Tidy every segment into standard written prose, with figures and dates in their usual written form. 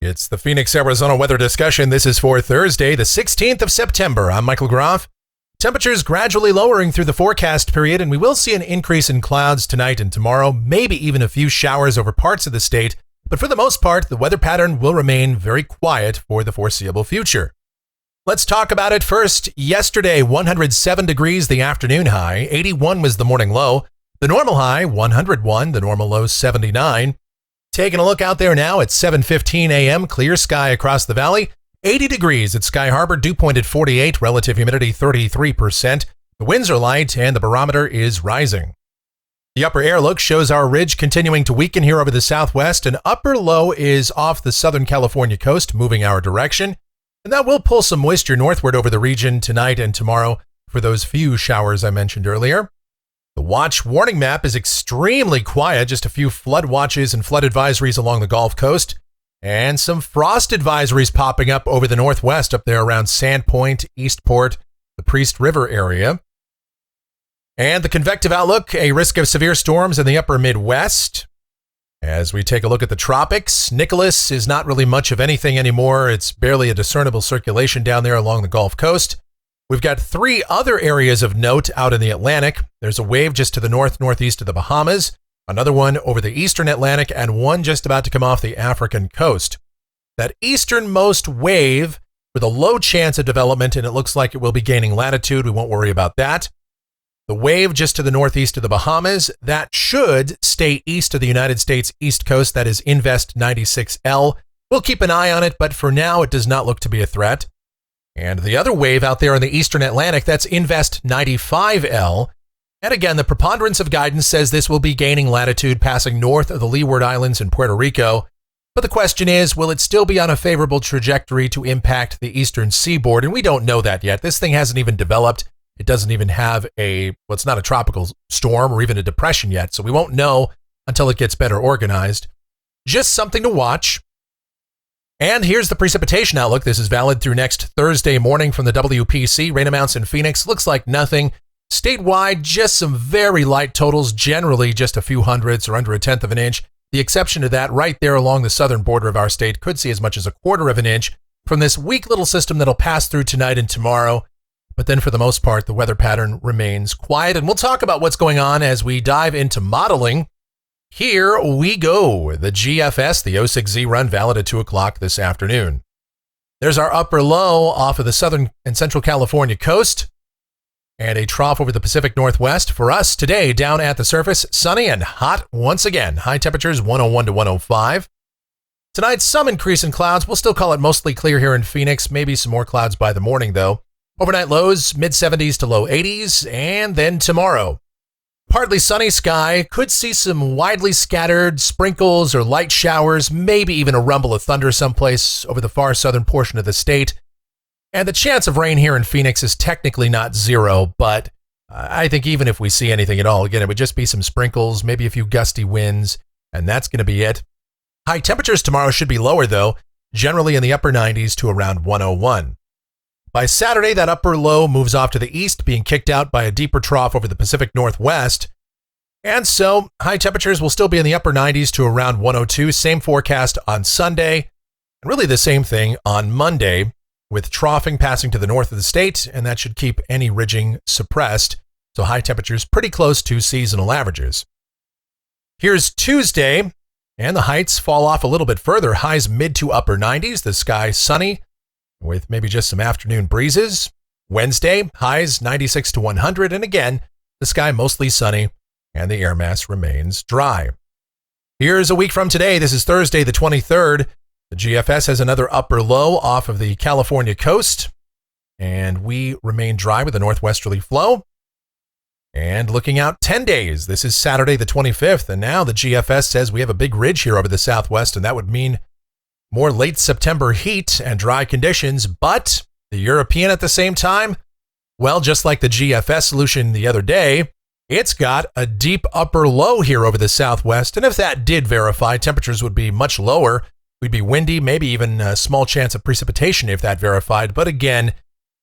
It's the Phoenix, Arizona weather discussion. This is for Thursday, the 16th of September. I'm Michael Groff. Temperatures gradually lowering through the forecast period, and we will see an increase in clouds tonight and tomorrow, maybe even a few showers over parts of the state. But for the most part, the weather pattern will remain very quiet for the foreseeable future. Let's talk about it first. Yesterday, 107 degrees the afternoon high, 81 was the morning low. The normal high, 101, the normal low, 79. Taking a look out there now at 7:15 a.m., clear sky across the valley, 80 degrees at Sky Harbor, dew point at 48, relative humidity 33%. The winds are light and the barometer is rising. The upper air look shows our ridge continuing to weaken here over the southwest. An upper low is off the Southern California coast, moving our direction. And that will pull some moisture northward over the region tonight and tomorrow for those few showers I mentioned earlier. The watch warning map is extremely quiet, just a few flood watches and flood advisories along the Gulf Coast, and some frost advisories popping up over the northwest up there around Sandpoint, Eastport, the Priest River area. And the convective outlook, a risk of severe storms in the upper Midwest. As we take a look at the tropics, Nicholas is not really much of anything anymore. It's barely a discernible circulation down there along the Gulf Coast. We've got three other areas of note out in the Atlantic. There's a wave just to the northeast of the Bahamas, another one over the eastern Atlantic, and one just about to come off the African coast. That easternmost wave with a low chance of development, and it looks like it will be gaining latitude. We won't worry about that. The wave just to the northeast of the Bahamas, that should stay east of the United States East Coast. That is Invest 96L. We'll keep an eye on it, but for now it does not look to be a threat. And the other wave out there in the eastern Atlantic, that's Invest 95L. And again, the preponderance of guidance says this will be gaining latitude, passing north of the Leeward Islands in Puerto Rico. But the question is, will it still be on a favorable trajectory to impact the eastern seaboard? And we don't know that yet. This thing hasn't even developed. It doesn't even have it's not a tropical storm or even a depression yet. So we won't know until it gets better organized. Just something to watch. And here's the precipitation outlook. This is valid through next Thursday morning from the WPC. Rain amounts in Phoenix looks like nothing. Statewide, just some very light totals, generally just a few hundredths or under a tenth of an inch. The exception to that, right there along the southern border of our state, could see as much as a quarter of an inch from this weak little system that'll pass through tonight and tomorrow. But then for the most part, the weather pattern remains quiet. And we'll talk about what's going on as we dive into modeling. Here we go. The GFS, the 06Z run, valid at 2 o'clock this afternoon. There's our upper low off of the southern and central California coast and a trough over the Pacific Northwest. For us today, down at the surface, sunny and hot once again. High temperatures 101 to 105. Tonight, some increase in clouds. We'll still call it mostly clear here in Phoenix. Maybe some more clouds by the morning, though. Overnight lows, mid-70s to low 80s. And then tomorrow, partly sunny sky, could see some widely scattered sprinkles or light showers, maybe even a rumble of thunder someplace over the far southern portion of the state. And the chance of rain here in Phoenix is technically not zero, but I think even if we see anything at all, again, it would just be some sprinkles, maybe a few gusty winds, and that's going to be it. High temperatures tomorrow should be lower, though, generally in the upper 90s to around 101. By Saturday, that upper low moves off to the east, being kicked out by a deeper trough over the Pacific Northwest. And so, high temperatures will still be in the upper 90s to around 102. Same forecast on Sunday, and really the same thing on Monday, with troughing passing to the north of the state, and that should keep any ridging suppressed. So high temperatures pretty close to seasonal averages. Here's Tuesday, and the heights fall off a little bit further. Highs mid to upper 90s, the sky sunny, with maybe just some afternoon breezes. Wednesday, highs 96 to 100, and again, the sky mostly sunny, and the air mass remains dry. Here's a week from today. This is Thursday, the 23rd. The GFS has another upper low off of the California coast, and we remain dry with a northwesterly flow. And looking out 10 days, this is Saturday, the 25th, and now the GFS says we have a big ridge here over the southwest, and that would mean more late September heat and dry conditions, but the European at the same time, well, just like the GFS solution the other day, it's got a deep upper low here over the southwest, and if that did verify, temperatures would be much lower. We'd be windy, maybe even a small chance of precipitation if that verified, but again,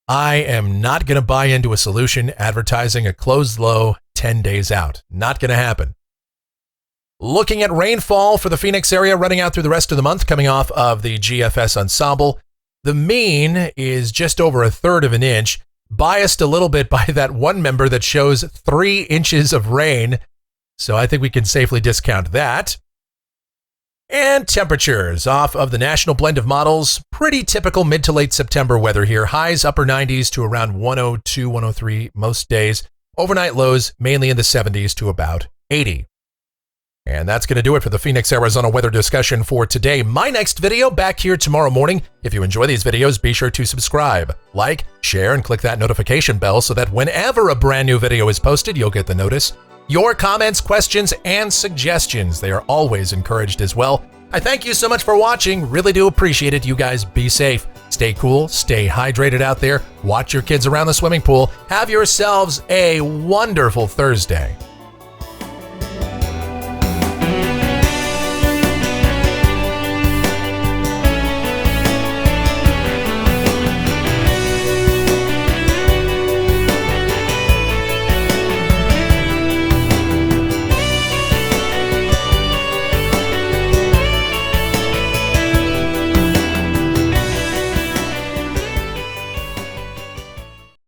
I am not going to buy into a solution advertising a closed low 10 days out. Not going to happen. Looking at rainfall for the Phoenix area running out through the rest of the month, coming off of the GFS ensemble. The mean is just over 1/3 of an inch, biased a little bit by that one member that shows 3 inches of rain. So I think we can safely discount that. And temperatures off of the national blend of models. Pretty typical mid to late September weather here. Highs upper 90s to around 102, 103 most days. Overnight lows mainly in the 70s to about 80. And that's going to do it for the Phoenix, Arizona weather discussion for today. My next video back here tomorrow morning. If you enjoy these videos, be sure to subscribe, like, share, and click that notification bell so that whenever a brand new video is posted, you'll get the notice. Your comments, questions, and suggestions, they are always encouraged as well. I thank you so much for watching. Really do appreciate it. You guys be safe. Stay cool. Stay hydrated out there. Watch your kids around the swimming pool. Have yourselves a wonderful Thursday.